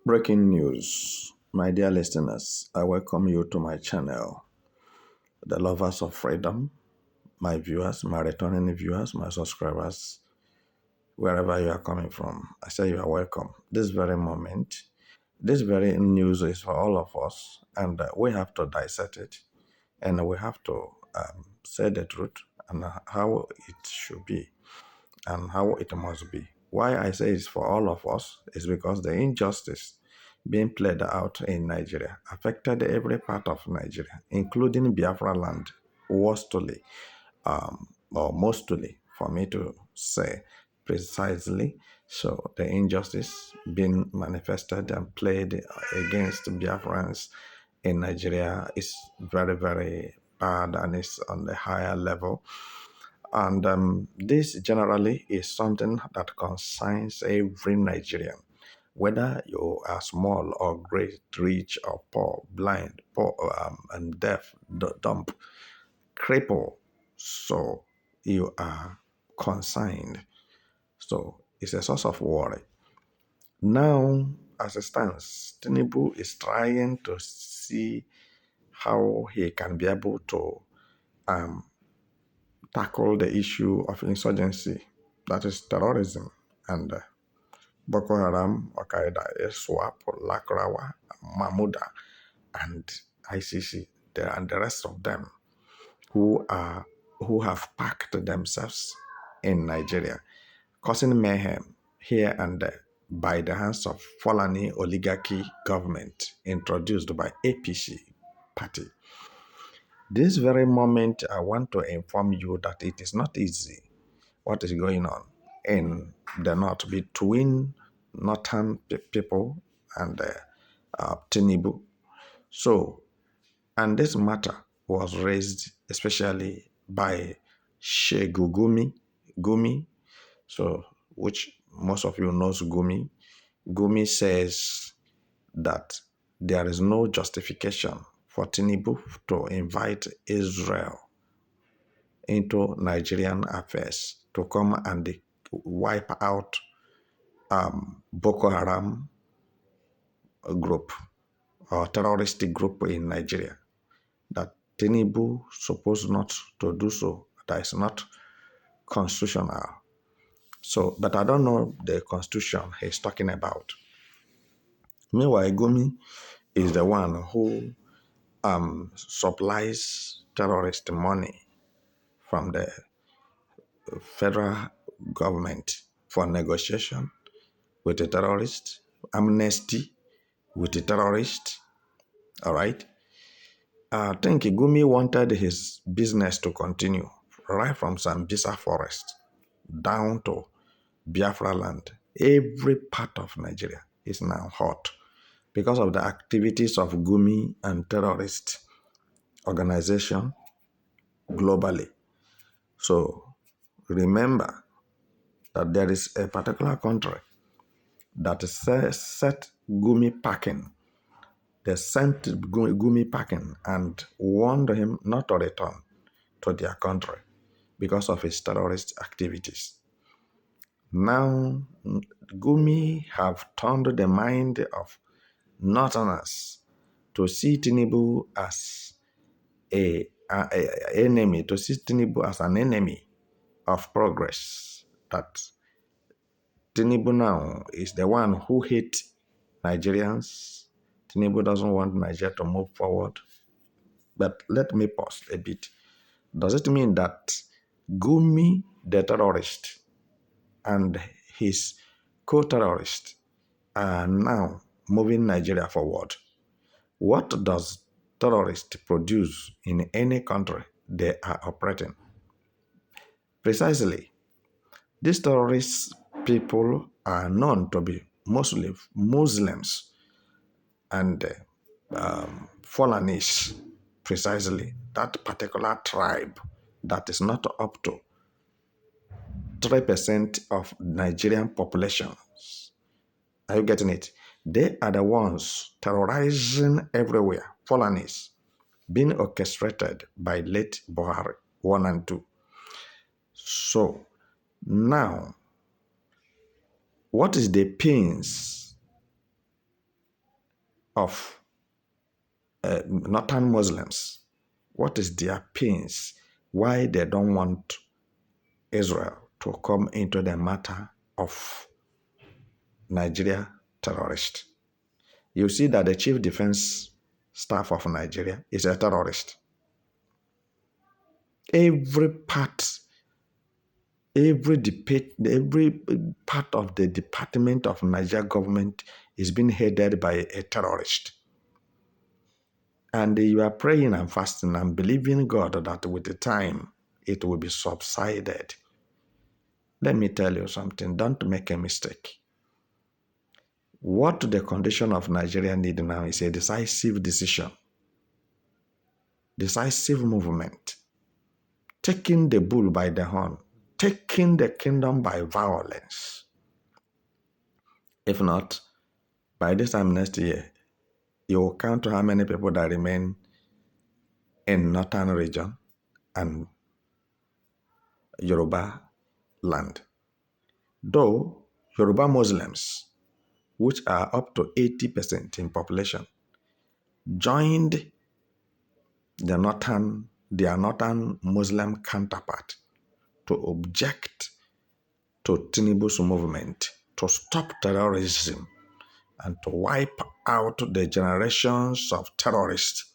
Breaking news, my dear listeners. I welcome you to my channel, the lovers of freedom, my viewers, my returning viewers, my subscribers, wherever you are coming from. I say you are welcome. This very moment, this very news is for all of us, and we have to dissect it, and we have to say the truth and how it should be and how it must be. Why I say it's for all of us is because the injustice being played out in Nigeria affected every part of Nigeria, including Biafra land, worstly, or mostly, for me to say precisely. So the injustice being manifested and played against Biafrans in Nigeria is very, very bad and is on the higher level. And this generally is something that concerns every Nigerian, whether you are small or great, rich or poor, blind, poor and deaf, dumb, cripple. So you are consigned. So it's a source of worry. Now, as it stands, Tinubu is trying to see how he can be able to um, tackle the issue of insurgency, that is terrorism, and Boko Haram, Al-Qaeda, ISWAP, Lakrawa, Mahmuda, and ICC, and the rest of them who have packed themselves in Nigeria, causing mayhem here and there by the hands of Fulani oligarchy government introduced by APC party. This very moment, I want to inform you that it is not easy what is going on in the north between northern people and Tinubu. So, and this matter was raised especially by Sheikh Gumi, so which most of you knows Gumi. Gumi says that there is no justification for Tinubu to invite Israel into Nigerian affairs to come and wipe out Boko Haram group or terroristic group in Nigeria. That Tinubu supposed not to do so. That is not constitutional. So, but I don't know the constitution he's talking about. Meanwhile, Gumi is the one who supplies terrorist money from the federal government for negotiation with the terrorist, amnesty with the terrorist. All right. I think Gumi wanted his business to continue right from Sambisa Forest down to Biafra land. Every part of Nigeria is now hot because of the activities of Gumi and terrorist organization globally. So remember that there is a particular country that set Gumi packing. They sent Gumi packing and warned him not to return to their country because of his terrorist activities. Now, Gumi have turned the mind of Northerners to see Tinubu as a enemy, to see Tinubu as an enemy of progress. That Tinubu now is the one who hates Nigerians. Tinubu doesn't want Nigeria to move forward. But let me pause a bit. Does it mean that Gumi, the terrorist, and his co-terrorist are now moving Nigeria forward? What does terrorists produce in any country they are operating? Precisely, these terrorist people are known to be mostly Muslims and Fulanis, precisely that particular tribe that is not up to 3% of Nigerian population. Are you getting it? They are the ones terrorizing everywhere. Fulanis being orchestrated by late Buhari 1 and 2. So now, what is the pains of northern Muslims. What is their pains? Why they don't want Israel to come into the matter of Nigeria terrorist? You see that the chief defense staff of Nigeria is a terrorist. Every part of the department of Nigeria government is being headed by a terrorist. And you are praying and fasting and believing God that with the time it will be subsided. Let me tell you something. Don't make a mistake. What the condition of Nigeria need now is a decisive decision, decisive movement, taking the bull by the horn, taking the kingdom by violence. If not, by this time next year, you will count how many people that remain in northern region and Yoruba land. Though Yoruba Muslims, which are up to 80% in population, joined their northern Muslim counterpart to object to Tinubu's movement to stop terrorism and to wipe out the generations of terrorists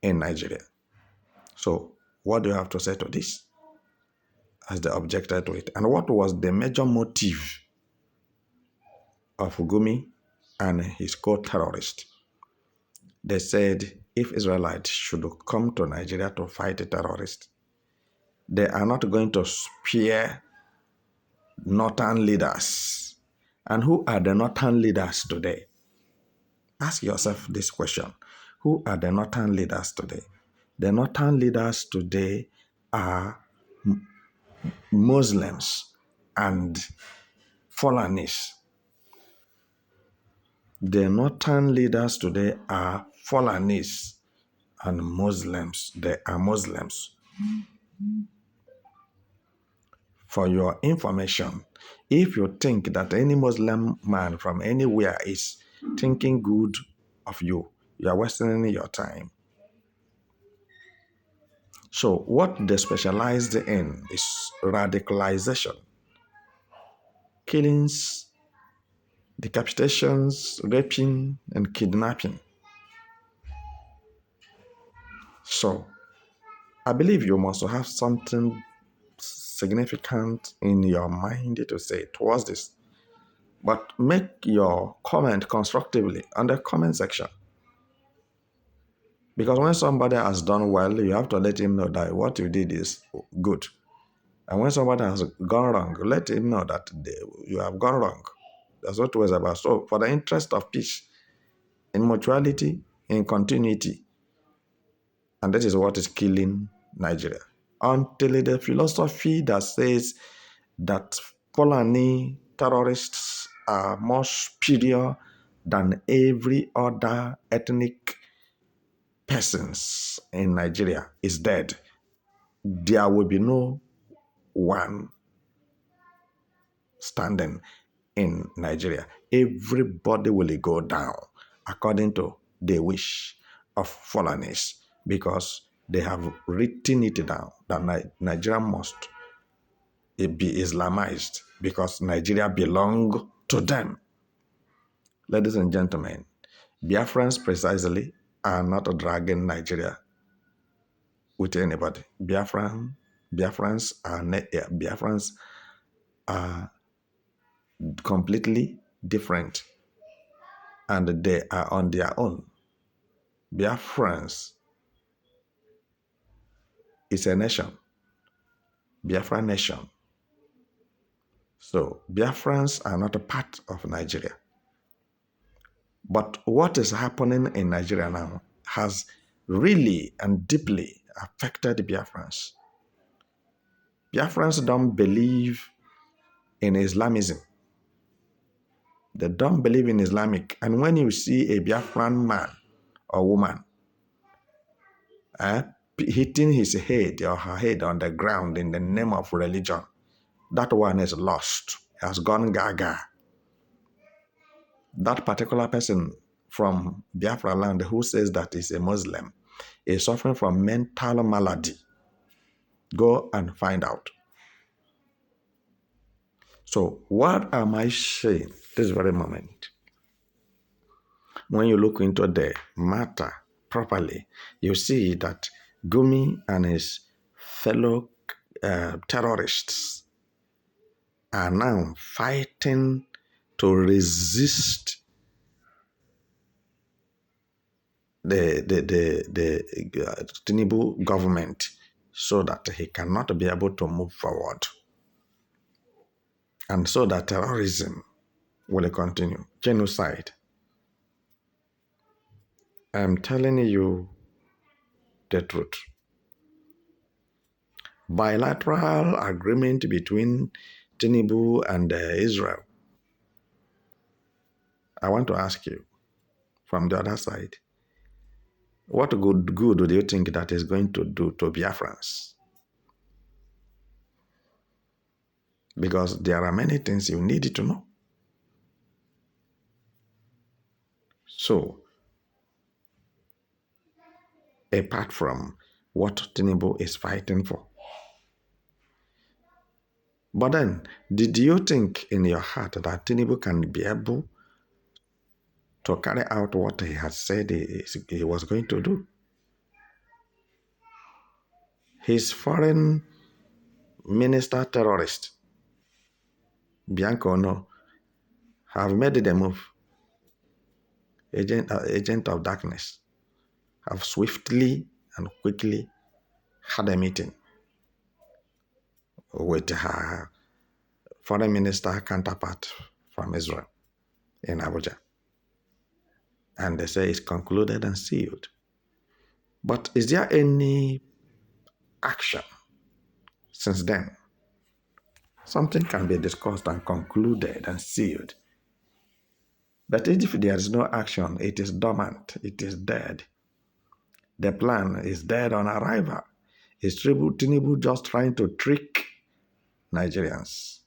in Nigeria. So, what do you have to say to this as they objected to it? And what was the major motive of Gumi and his co-terrorists? They said if Israelites should come to Nigeria to fight the terrorists, they are not going to spare northern leaders. And who are the northern leaders today? Ask yourself this question. Who are the northern leaders today? The northern leaders today are Muslims and Fulanis. The northern leaders today are Fulanis and Muslims. They are Muslims. For your information, if you think that any Muslim man from anywhere is thinking good of you, you are wasting your time. So what they specialized in is radicalization, killings, decapitations, raping, and kidnapping. So I believe you must have something significant in your mind to say towards this. But make your comment constructively on the comment section. Because when somebody has done well, you have to let him know that what you did is good. And when somebody has gone wrong, let him know that you have gone wrong. That's what it was about. So for the interest of peace, in mutuality, in continuity, and that is what is killing Nigeria. Until the philosophy that says that Fulani terrorists are more superior than every other ethnic persons in Nigeria is dead, there will be no one standing in Nigeria. Everybody will go down according to the wish of Fulanis, because they have written it down that Nigeria must be Islamized because Nigeria belongs to them. Ladies and gentlemen, Biafrans precisely are not dragging Nigeria with anybody. Biafrans are completely different, and they are on their own. Biafrans is a nation, Biafra nation. So Biafrans are not a part of Nigeria. But what is happening in Nigeria now has really and deeply affected Biafrans. Biafrans don't believe in Islamism. They don't believe in Islamic. And when you see a Biafran man or woman hitting his head or her head on the ground in the name of religion, that one is lost, has gone gaga. That particular person from Biafra land who says that is a Muslim is suffering from mental malady. Go and find out. So what am I saying this very moment? When you look into the matter properly, you see that Gumi and his fellow terrorists are now fighting to resist the Tinubu government so that he cannot be able to move forward. And so that terrorism will continue. Genocide. I'm telling you the truth. Bilateral agreement between Tinubu and Israel. I want to ask you from the other side, what good do you think that is going to do to Biafrans? Because there are many things you need to know. So, apart from what Tinubu is fighting for. But then, did you think in your heart that Tinubu can be able to carry out what he has said he was going to do? His foreign minister terrorist, Bianco no, have made the move. Agent of darkness have swiftly and quickly had a meeting with her foreign minister counterpart from Israel in Abuja. And they say it's concluded and sealed. But is there any action since then? Something can be discussed and concluded and sealed. But if there is no action, it is dormant, it is dead. The plan is dead on arrival. Is Tinubu just trying to trick Nigerians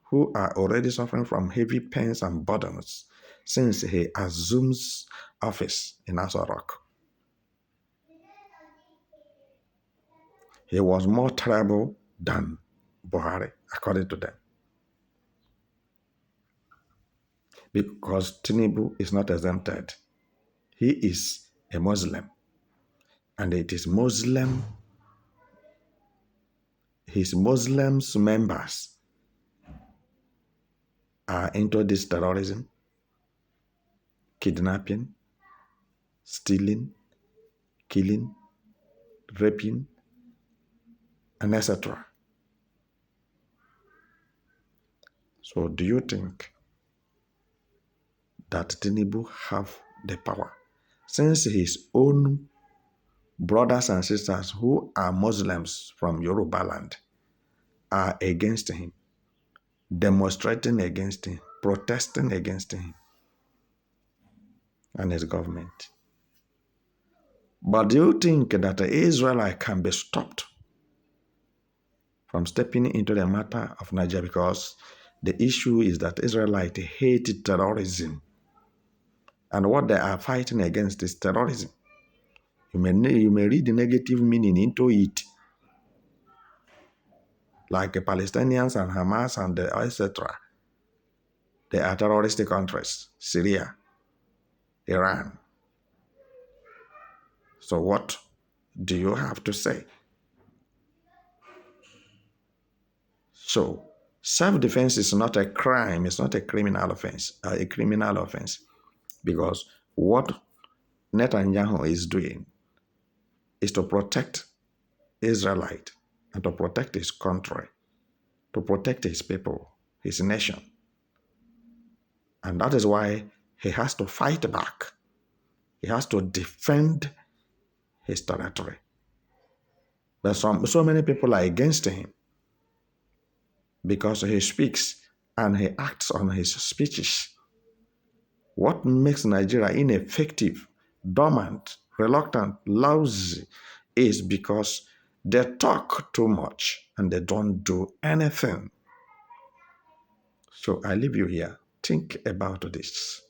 who are already suffering from heavy pains and burdens since he assumes office in Aso Rock? He was more terrible than Buhari, according to them. Because Tinubu is not exempted. He is a Muslim. And it is his Muslims members are into this terrorism, kidnapping, stealing, killing, raping, and etc. So do you think that Tinubu have the power? Since his own brothers and sisters who are Muslims from Yoruba land are against him, demonstrating against him, protesting against him and his government. But do you think that the Israelite can be stopped from stepping into the matter of Nigeria? Because the issue is that Israelites hate terrorism. And what they are fighting against is terrorism. You may read the negative meaning into it, like the Palestinians and Hamas and etc. They are terroristic countries, Syria, Iran. So what do you have to say? So self-defense is not a crime. It's not a criminal offense. Because what Netanyahu is doing is to protect Israelite and to protect his country, to protect his people, his nation. And that is why he has to fight back. He has to defend his territory. But so many people are against him because he speaks and he acts on his speeches. What makes Nigeria ineffective, dormant, reluctant, lousy is because they talk too much and they don't do anything. So I leave you here. Think about this.